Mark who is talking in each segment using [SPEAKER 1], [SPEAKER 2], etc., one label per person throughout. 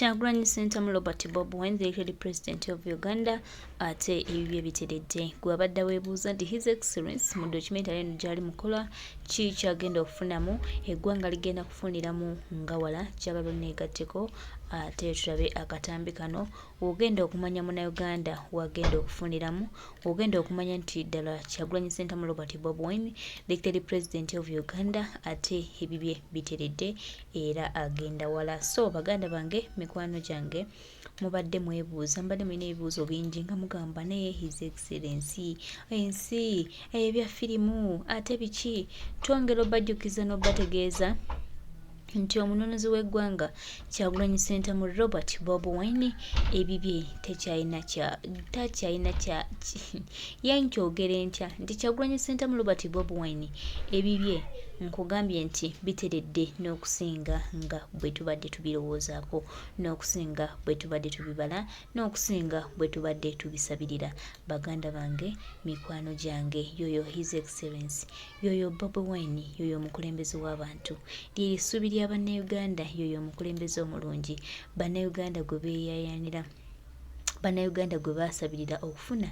[SPEAKER 1] Kyagulanyi Ssentamu Robert Bobi Wine, the elected president of Uganda, ate ebibye biteredde. Gwe abadde weebuuza nti His Excellency mu documentary eno gy'ali mukola ki kyagenda okufunamu, eggwanga ligenda kufuniramu nga wala, kyagala neegatteko ate tulabe akatambi kano ogenda okumanya Munnayuganda wagenda okufuniramu, ogenda okumanya nti ddala Kyagulanyi Ssentamu Robert Bobi Wine, the elected president of Uganda, ate ebibye biteredde era agenda wala. So baganda bange, mikwano gyange, mubadde mwebuuza, mbadde mulina ebibuuzo bingi nga mugamba naye His Excellency ensi ebya firimu ate biki, twongera obajjukiza n'obategeeza nti omunonozi w'eggwanga Kyagulanyi Ssentamu Robert Bobi Wine ebibye takyayina kya yankyogere ntya nti Kyagulanyi Ssentamu Robert Bobi Wine ebibye nkugambye nti biteredde n'okusinga nga bwe tubadde tubirowoozaako, n'okusinga bwe tubadde tubibala, n'okusinga bwe tubadde tubisabirira. Baganda bange, mikwano gyange, yoyo His Excellency, yoyo Bobi Wine, yoyo omukulembeze w'abantu, lye ssubi lya Bannayuganda, yoyo omukulembeze omulungi, Bannayuganda gwe beeyayanira, Bannayuganda gwe baasabirira okufuna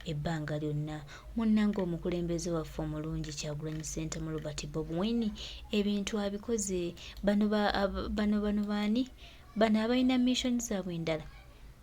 [SPEAKER 1] ebbanga lyonna. Munnange omukulembeze waffe omulungi Kyagulanyi Ssentamu Robert Bobi Wine ebintu abikoze. Bano baani? Bano abalina mission zaabwe endala,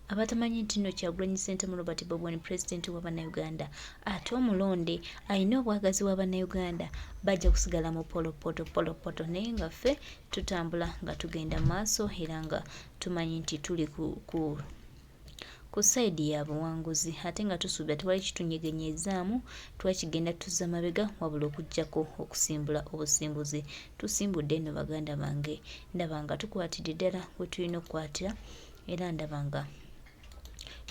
[SPEAKER 1] abatamanyi nti nno Kyagulanyi Ssentamu Robert Bobi Wine president wa Bannayuganda ate omulonde alina obwagazi wa Bannayuganda, bajja kusigala mu polopoto naye nga ffe tutambula nga tugenda maaso era nga tumanyi nti tuli ku saidi ya buwanguzi, ate nga tusuubira tewali kitunyegenyezaamu, twakigenda tuzza mabega wabula okuggyako okusimbula obusimbuzi. Tusimbudde nno baganda bange, ndaba nga tukwatidde ddala we tulina okukwatira era ndaba nga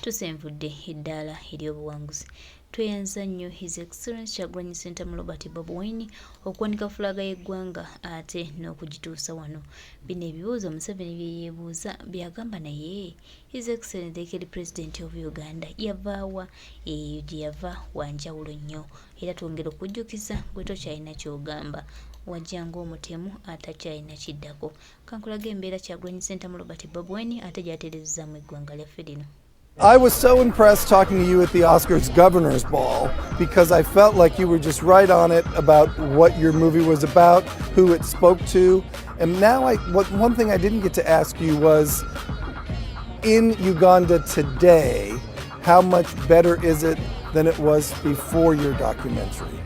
[SPEAKER 1] tusenvudde eddaala ery'obuwanguzi. Tweyanza nnyo His Excellency Kyagulanyi Ssentamu Robert Bobi Wine okuwanika fulaga y'eggwanga ate n'okugituusa wano. Bino ebibuuzo Museveni bye yeebuuza byagamba naye His Excellency the elected president of Uganda yavaawa, gye yava wanjawulo nnyo era twongera okujjukiza gwe tokyalina ky'ogamba, wajja ng'omutemu atakyalina kiddako. Kankulaga embeera Kyagulanyi Ssentamu Robert Bobi Wine ate gy'atereezaamu eggwanga lyaffe lino.
[SPEAKER 2] I was so impressed talking to you at the Oscars Governor's Ball because I felt like you were just right on it about what your movie was about, who it spoke to. And now one thing I didn't get to ask you was, in Uganda today, how much better is it than it was before your documentary?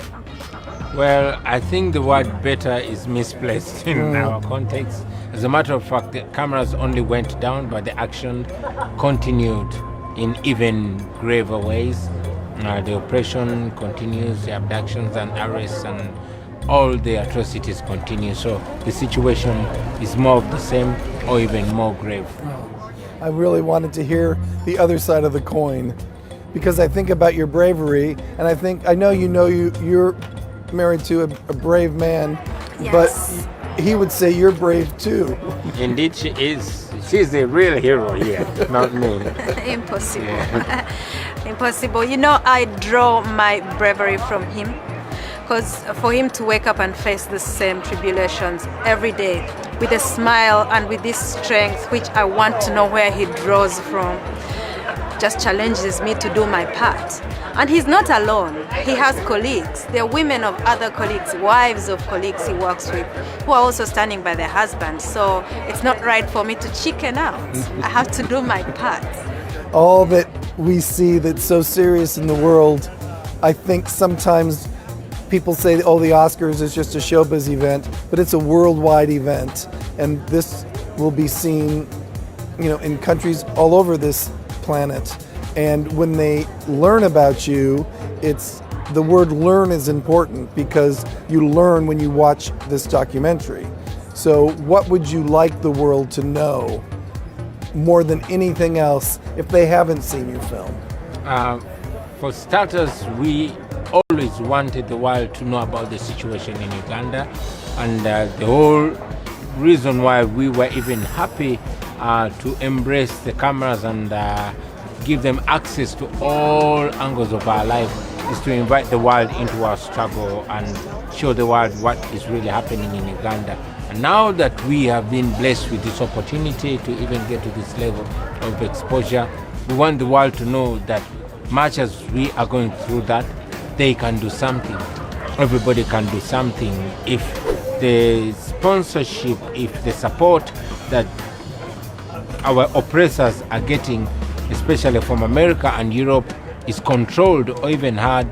[SPEAKER 3] Well, I think the word better is misplaced in our context. As a matter of fact, the cameras only went down, but the action continued in even graver ways. The operation continues, the abductions and arrests and all the atrocities continue. So the situation is more of the same or even more grave.
[SPEAKER 2] I really wanted to hear the other side of the coin because I think about your bravery, and I know you're married to a brave man,
[SPEAKER 4] Yes.
[SPEAKER 2] but he would say you're brave too.
[SPEAKER 3] Indeed, she is. She's the real hero here, not me.
[SPEAKER 4] Impossible.
[SPEAKER 3] Yeah.
[SPEAKER 4] Impossible. You know, I draw my bravery from him because for him to wake up and face the same tribulations every day with a smile and with this strength, which I want to know where he draws from, just challenges me to do my part. And he's not alone. He has colleagues. There are women of other colleagues, wives of colleagues he works with, who are also standing by their husbands. So it's not right for me to chicken out. I have to do my part.
[SPEAKER 2] All that we see that's so serious in the world, I think sometimes people say, oh, the Oscars is just a showbiz event, but it's a worldwide event. And this will be seen, in countries all over this planet. And when they learn about you, the word learn is important because you learn when you watch this documentary. So what would you like the world to know more than anything else if they haven't seen your film?
[SPEAKER 3] For starters, we always wanted the world to know about the situation in Uganda, and the whole reason why we were even happy to embrace the cameras and give them access to all angles of our life is to invite the world into our struggle and show the world what is really happening in Uganda And now that we have been blessed with this opportunity to even get to this level of exposure, we want the world to know that much as we are going through that, they can do something. Everybody can do something if the sponsorship, if the support that our oppressors are getting, especially from America and Europe, is controlled or even had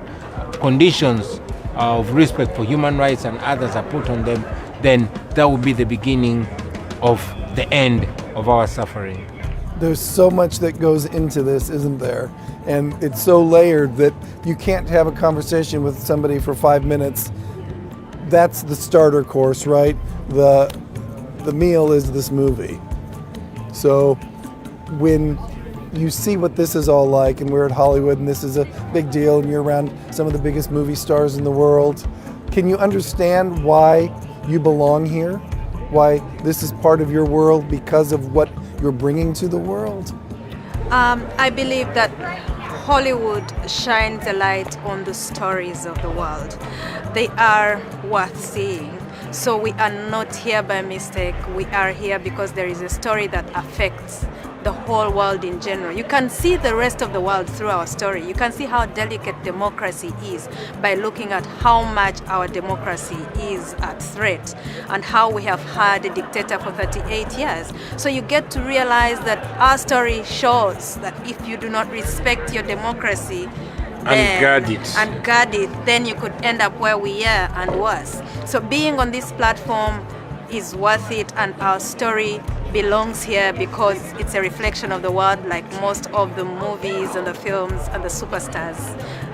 [SPEAKER 3] conditions of respect for human rights and others are put on them, then that will be the beginning of the end of our suffering.
[SPEAKER 2] There's so much that goes into this, isn't there? And it's so layered that you can't have a conversation with somebody for 5 minutes. That's the starter course, right? The meal is this movie. So when you see what this is all like, and we're at Hollywood and this is a big deal and you're around some of the biggest movie stars in the world, can you understand why you belong here? Why this is part of your world because of what you're bringing to the world?
[SPEAKER 4] I believe that Hollywood shines a light on the stories of the world. They are worth seeing. So we are not here by mistake. We are here because there is a story that affects the whole world in general. You can see the rest of the world through our story. You can see how delicate democracy is by looking at how much our democracy is at threat and how we have had a dictator for 38 years. So you get to realize that our story shows that if you do not respect your democracy and guard it, then you could end up where we are and worse. So being on this platform is worth it, and our story belongs here because it's a reflection of the world, like most of the movies and the films and the superstars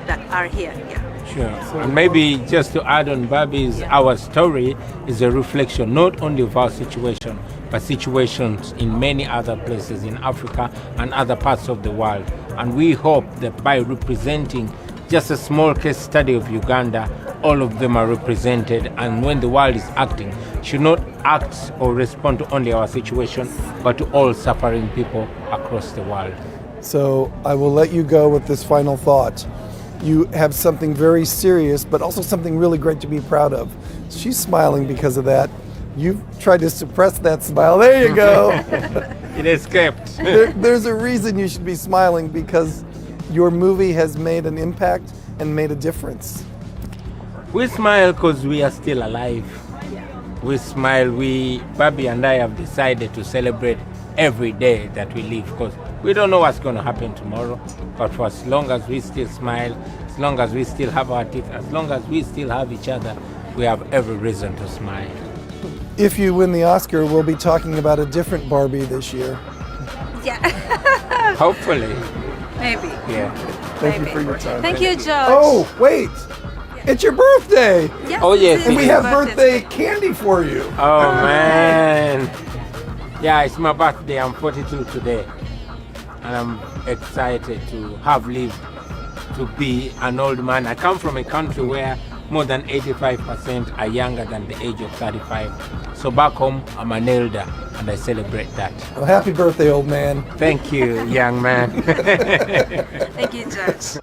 [SPEAKER 4] that are here. Yeah.
[SPEAKER 3] Sure. And maybe just to add on Bobby's, our story is a reflection not only of our situation, but situations in many other places in Africa and other parts of the world. And we hope that by representing just a small case study of Uganda, all of them are represented, and when the world is acting, should not act or respond to only our situation, but to all suffering people across the world.
[SPEAKER 2] So I will let you go with this final thought. You have something very serious, but also something really great to be proud of. She's smiling because of that. You've tried to suppress that smile. There you go.
[SPEAKER 3] It escaped.
[SPEAKER 2] There's a reason you should be smiling, because your movie has made an impact and made a difference.
[SPEAKER 3] We smile because we are still alive. We smile. Bobby and I have decided to celebrate every day that we live, because we don't know what's going to happen tomorrow. But for as long as we still smile, as long as we still have our teeth, as long as we still have each other, we have every reason to smile.
[SPEAKER 2] If you win the Oscar, we'll be talking about a different Barbie this year.
[SPEAKER 4] Yeah.
[SPEAKER 3] Hopefully.
[SPEAKER 4] Maybe.
[SPEAKER 3] Yeah.
[SPEAKER 2] Thank you for your time.
[SPEAKER 4] Thank you, George.
[SPEAKER 2] Oh, wait. It's your birthday.
[SPEAKER 4] Yes,
[SPEAKER 3] Oh, yes,
[SPEAKER 2] And we
[SPEAKER 3] it
[SPEAKER 2] have birthday candy for you.
[SPEAKER 3] Oh, man. Yeah, it's my birthday. I'm 42 today. And I'm excited to have lived to be an old man. I come from a country where more than 85% are younger than the age of 35. So back home, I'm an elder, and I celebrate that.
[SPEAKER 2] Well, happy birthday, old man.
[SPEAKER 3] Thank you, young man.
[SPEAKER 4] Thank you, George.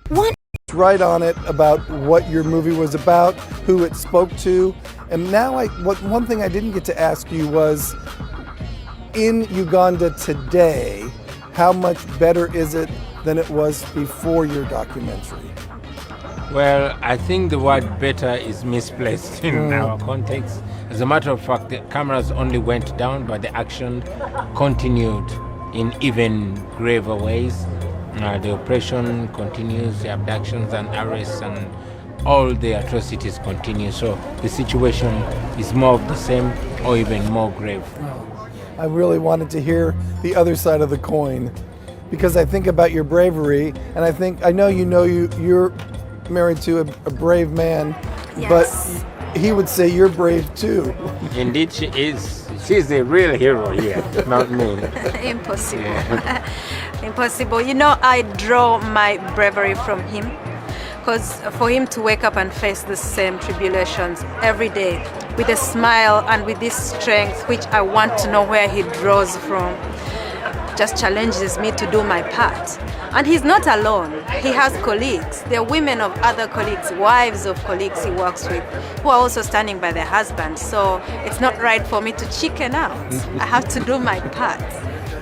[SPEAKER 2] Right on it about what your movie was about, who it spoke to. And now one thing I didn't get to ask you was, in Uganda today, how much better is it than it was before your documentary?
[SPEAKER 3] Well, I think the word better is misplaced in our context. As a matter of fact, the cameras only went down, but the action continued in even graver ways. The oppression continues, the abductions and arrests and all the atrocities continue. So the situation is more of the same or even more grave.
[SPEAKER 2] I really wanted to hear the other side of the coin, because I think about your bravery, and I know you're married to a brave man,
[SPEAKER 4] Yes.
[SPEAKER 2] but he would say you're brave too.
[SPEAKER 3] Indeed, she is. She's the real hero here, not me.
[SPEAKER 4] Impossible.
[SPEAKER 3] Yeah.
[SPEAKER 4] Impossible. You know, I draw my bravery from him, because for him to wake up and face the same tribulations every day with a smile and with this strength, which I want to know where he draws from. just challenges me to do my part. And he's not alone. He has colleagues. There are women of other colleagues, wives of colleagues he works with, who are also standing by their husbands. So it's not right for me to chicken out. I have to do my part.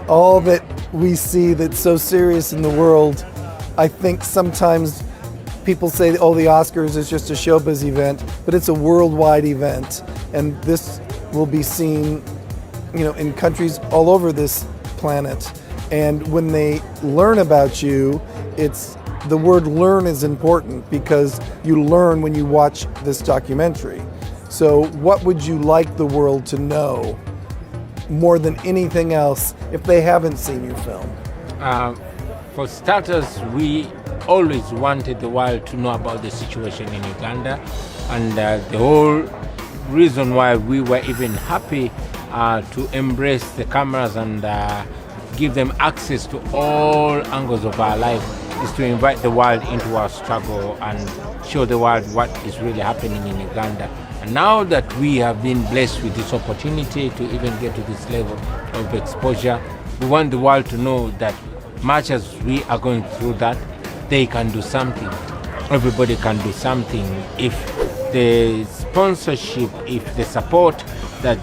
[SPEAKER 2] All that we see that's so serious in the world, I think sometimes people say, oh, the Oscars is just a showbiz event, but it's a worldwide event. And this will be seen, in countries all over this planet. And when they learn about you, the word learn is important because you learn when you watch this documentary. So what would you like the world to know more than anything else if they haven't seen your film?
[SPEAKER 3] For starters, we always wanted the world to know about the situation in Uganda, and the whole reason why we were even happy to embrace the cameras and give them access to all angles of our life is to invite the world into our struggle and show the world what is really happening in Uganda. And now that we have been blessed with this opportunity to even get to this level of exposure, we want the world to know that much as we are going through that, they can do something. Everybody can do something. If the sponsorship, if the support that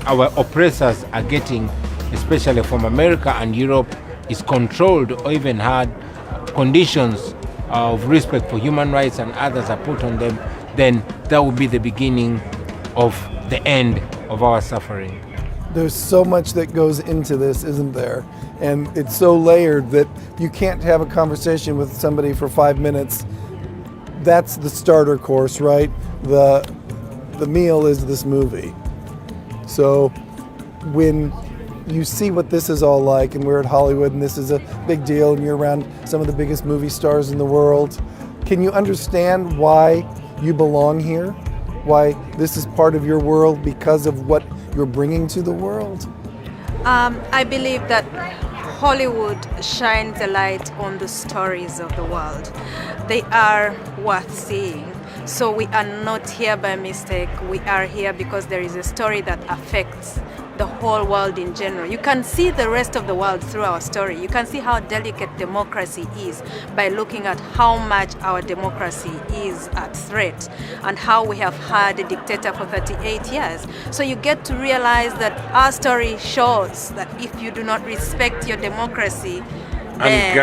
[SPEAKER 3] our oppressors are getting, especially from America and Europe, is controlled or even had conditions of respect for human rights and others are put on them, then that will be the beginning of the end of our suffering.
[SPEAKER 2] There's so much that goes into this, isn't there? And it's so layered that you can't have a conversation with somebody for 5 minutes. That's the starter course, right? The meal is this movie. So when you see what this is all like, and we're at Hollywood and this is a big deal and you're around some of the biggest movie stars in the world, can you understand why you belong here? Why this is part of your world because of what you're bringing to the world?
[SPEAKER 4] I believe that Hollywood shines a light on the stories of the world. They are worth seeing. So we are not here by mistake. We are here because there is a story that affects the whole world in general. You can see the rest of the world through our story. You can see how delicate democracy is by looking at how much our democracy is at threat and how we have had a dictator for 38 years. So you get to realize that our story shows that if you do not respect your democracy
[SPEAKER 3] And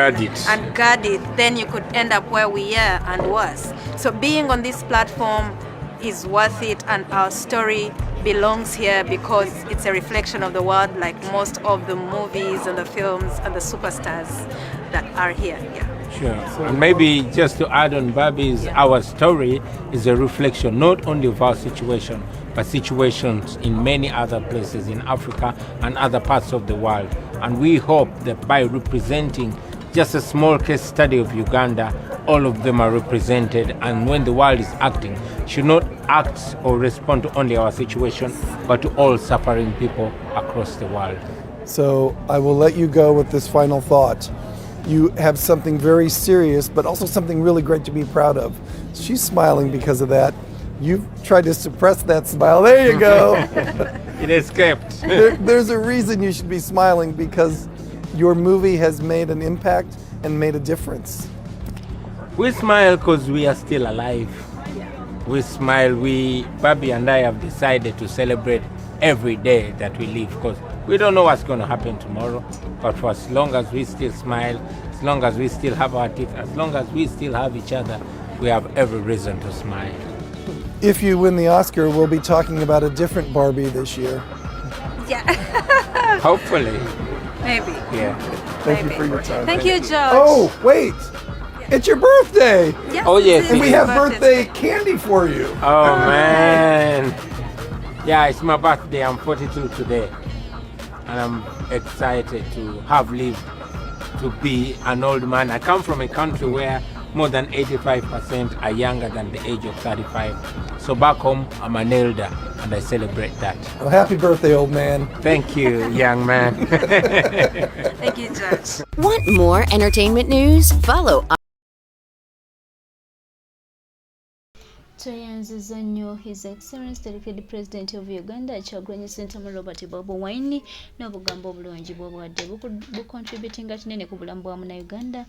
[SPEAKER 4] guard it, then you could end up where we are and worse. So being on this platform is worth it, and our story belongs here because it's a reflection of the world, like most of the movies and the films and the superstars that are here. Yeah.
[SPEAKER 3] Sure. And maybe just to add on Bobby's, our story is a reflection not only of our situation, but situations in many other places in Africa and other parts of the world. And we hope that by representing just a small case study of Uganda, all of them are represented, and when the world is acting, should not act or respond to only our situation, but to all suffering people across the world.
[SPEAKER 2] So I will let you go with this final thought. You have something very serious, but also something really great to be proud of. She's smiling because of that. You've tried to suppress that smile. There you go.
[SPEAKER 3] It escaped.
[SPEAKER 2] There's a reason you should be smiling, because your movie has made an impact and made a difference.
[SPEAKER 3] We smile because we are still alive. We smile. Bobby and I have decided to celebrate every day that we live, because we don't know what's going to happen tomorrow. But for as long as we still smile, as long as we still have our teeth, as long as we still have each other, we have every reason to smile.
[SPEAKER 2] If you win the Oscar, we'll be talking about a different Barbie this year.
[SPEAKER 4] Yeah.
[SPEAKER 3] Hopefully.
[SPEAKER 4] Maybe.
[SPEAKER 3] Yeah.
[SPEAKER 2] Thank you for your time.
[SPEAKER 4] Thank you, George.
[SPEAKER 2] Oh, wait. It's your birthday.
[SPEAKER 4] Yes,
[SPEAKER 3] Oh, yes,
[SPEAKER 4] it
[SPEAKER 2] And
[SPEAKER 4] is.
[SPEAKER 2] we have birthday candy for you.
[SPEAKER 3] Oh, man. Yeah, it's my birthday. I'm 42 today. And I'm excited to have lived to be an old man. I come from a country where more than 85% are younger than the age of 35. So back home, I'm an elder, and I celebrate that.
[SPEAKER 2] Well, happy birthday, old man.
[SPEAKER 3] Thank you, young man.
[SPEAKER 4] Thank you, George.
[SPEAKER 5] Want more entertainment news? Follow
[SPEAKER 1] tweyanziza nnyo His Excellency the Elected President of Uganda Kyagulanyi Ssentamu Robert Bobi Wine n'obugambo obulungi bw'obwadde bukontributinga kinene ku bulamu bwa Munnayuganda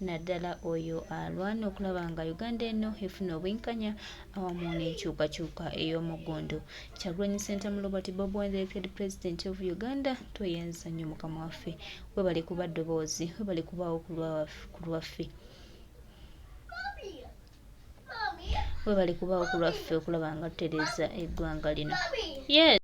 [SPEAKER 1] naddala oyo alwana okulaba nga Uganda eno efuna obwenkanya awamu n'enkyukakyuka ey'omugundu. Kyagulanyi Ssentamu Robert Bobi Wine the Elected President of Uganda tweyanziza nnyo mukama waffe webale kuba ddoboozi webale kubaawo ku lwaffe webale kubaawo ku lwaffe okulaba nga tutereeza eggwanga lino. Yes.